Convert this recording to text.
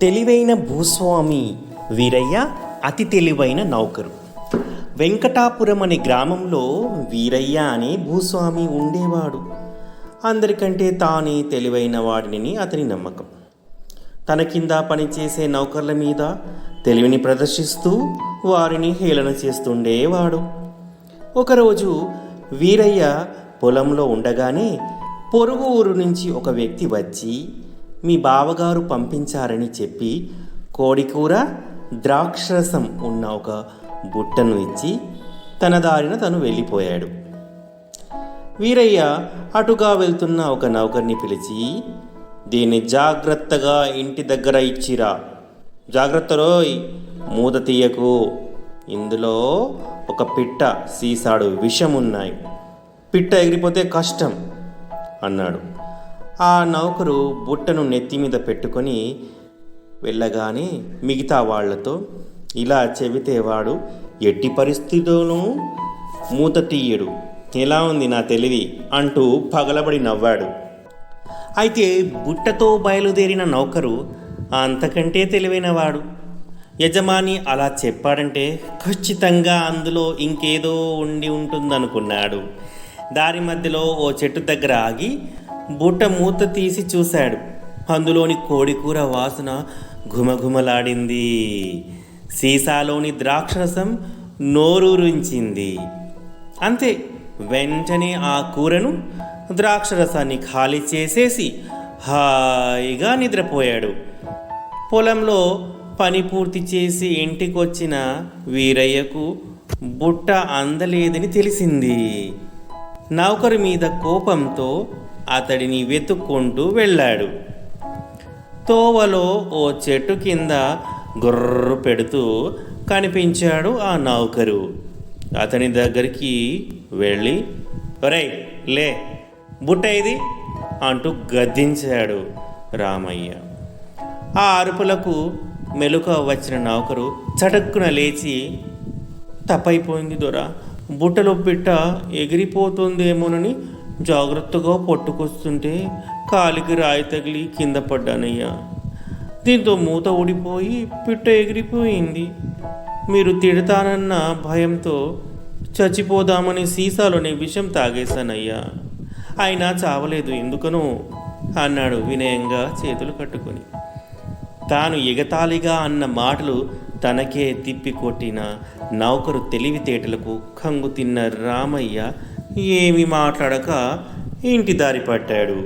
తెలివైన భూస్వామి వీరయ్య అతి తెలివైన నౌకరు. వెంకటాపురం అనే గ్రామంలో వీరయ్య అనే భూస్వామి ఉండేవాడు. అందరికంటే తానే తెలివైన వాడిని అతని నమ్మకం. తన కింద పనిచేసే నౌకర్ల మీద తెలివిని ప్రదర్శిస్తూ వారిని హేళన చేస్తుండేవాడు. ఒకరోజు వీరయ్య పొలంలో ఉండగానే పొరుగు ఊరు నుంచి ఒక వ్యక్తి వచ్చి మీ బావగారు పంపించారని చెప్పి కోడికూర ద్రాక్షరసం ఉన్న ఒక బుట్టను ఇచ్చి తన దారిన తను వెళ్ళిపోయాడు. వీరయ్య అటుగా వెళ్తున్న ఒక నౌకర్ని పిలిచి, దీన్ని జాగ్రత్తగా ఇంటి దగ్గర ఇచ్చిరా, జాగ్రత్త రోయ్, మూత తీయకు, ఇందులో ఒక పిట్ట సీసాడు విషం ఉన్నాయి, పిట్ట ఎగిరిపోతే కష్టం అన్నాడు. ఆ నౌకరు బుట్టను నెత్తి మీద పెట్టుకొని వెళ్ళగానే మిగతా వాళ్లతో, ఇలా చెబితే వాడు ఎట్టి పరిస్థితుల్లోనూ మూత తీయడు, ఎలా ఉంది నా తెలివి అంటూ పగలబడి నవ్వాడు. అయితే బుట్టతో బయలుదేరిన నౌకరు అంతకంటే తెలివైనవాడు. యజమాని అలా చెప్పాడంటే ఖచ్చితంగా అందులో ఇంకేదో ఉండి ఉంటుందనుకున్నాడు. దారి మధ్యలో ఓ చెట్టు దగ్గర ఆగి బుట్ట మూత తీసి చూశాడు. అందులోని కోడికూర వాసన ఘుమఘుమలాడింది. సీసాలోని ద్రాక్షరసం నోరూరించింది. అంతే, వెంటనే ఆ కూరను ద్రాక్షరసాన్ని ఖాళీ చేసేసి హాయిగా నిద్రపోయాడు. పొలంలో పని పూర్తి చేసి ఇంటికొచ్చిన వీరయ్యకు బుట్ట అందలేదని తెలిసింది. నౌకరు మీద కోపంతో అతడిని వెతుక్కుంటూ వెళ్ళాడు. తోవలో ఓ చెట్టు కింద గుర్రు పెడుతూ కనిపించాడు ఆ నౌకరు. అతని దగ్గరికి వెళ్ళి, ఒరేయ్ లే, బుట్ట ఇది అంటూ గద్దించాడు రామయ్య. ఆ అరుపులకు మెలకువ వచ్చిన నౌకరు చటుక్కున లేచి, తప్పైపోయింది దొరా, బుట్టలో పిట్ట ఎగిరిపోతుందేమోనని జాగ్రత్తగా పట్టుకొస్తుంటే కాలికి రాయి తగిలి కింద పడ్డానయ్యా. దీంతో మూత ఊడిపోయి పిట్ట ఎగిరిపోయింది. మీరు తిడతానన్న భయంతో చచ్చిపోదామని సీసాలోని విషం తాగేశానయ్యా. అయినా చావలేదు ఎందుకనో అన్నాడు వినయంగా చేతులు కట్టుకొని. తాను ఎగతాళిగా అన్న మాటలు తనకే తిప్పికొట్టిన నౌకరు తెలివితేటలకు కంగు తిన్న రామయ్య ఏమీ మాట్లాడక ఇంటి దారి పట్టాడు.